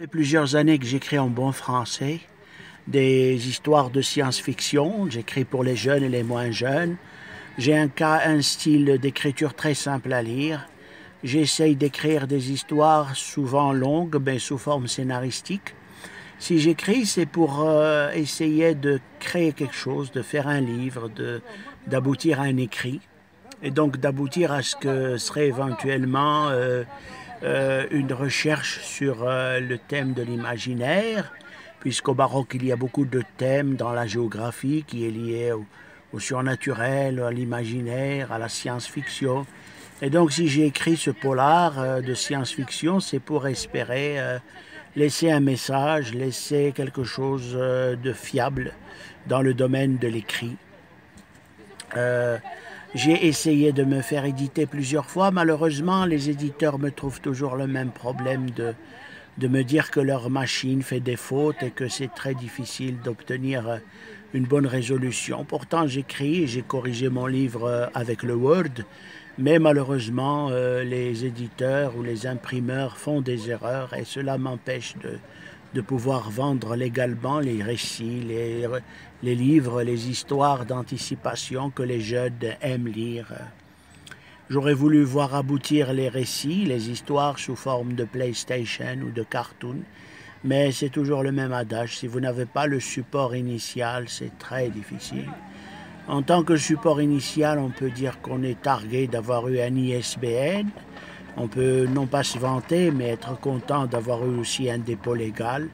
Ça fait plusieurs années que j'écris en bon français des histoires de science-fiction. J'écris pour les jeunes et les moins jeunes. J'ai un style d'écriture très simple à lire. J'essaye d'écrire des histoires souvent longues, mais sous forme scénaristique. Si j'écris, c'est pour essayer de créer quelque chose, de faire un livre, d'aboutir à un écrit, et donc d'aboutir à ce que serait éventuellement une recherche sur le thème de l'imaginaire, puisqu'au Maroc, il y a beaucoup de thèmes dans la géographie qui est lié au surnaturel, à l'imaginaire, à la science-fiction. Et donc, si j'ai écrit ce polar de science-fiction, c'est pour espérer laisser un message, laisser quelque chose de fiable dans le domaine de l'écrit. J'ai essayé de me faire éditer plusieurs fois. Malheureusement, les éditeurs me trouvent toujours le même problème de me dire que leur machine fait des fautes et que c'est très difficile d'obtenir une bonne résolution. Pourtant, j'écris et j'ai corrigé mon livre avec le Word, mais malheureusement, les éditeurs ou les imprimeurs font des erreurs et cela m'empêche de pouvoir vendre légalement les récits, les livres, les histoires d'anticipation que les jeunes aiment lire. J'aurais voulu voir aboutir les récits, les histoires sous forme de PlayStation ou de cartoon, mais c'est toujours le même adage, si vous n'avez pas le support initial, c'est très difficile. En tant que support initial, on peut dire qu'on est targué d'avoir eu un ISBN. On peut non pas se vanter, mais être content d'avoir eu aussi un dépôt légal.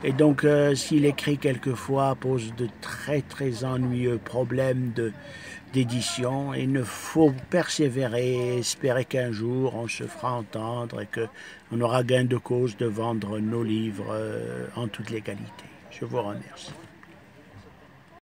Et donc, s'il écrit quelquefois, pose de très ennuyeux problèmes d'édition, il ne faut persévérer et espérer qu'un jour on se fera entendre et qu'on aura gain de cause de vendre nos livres en toute légalité. Je vous remercie.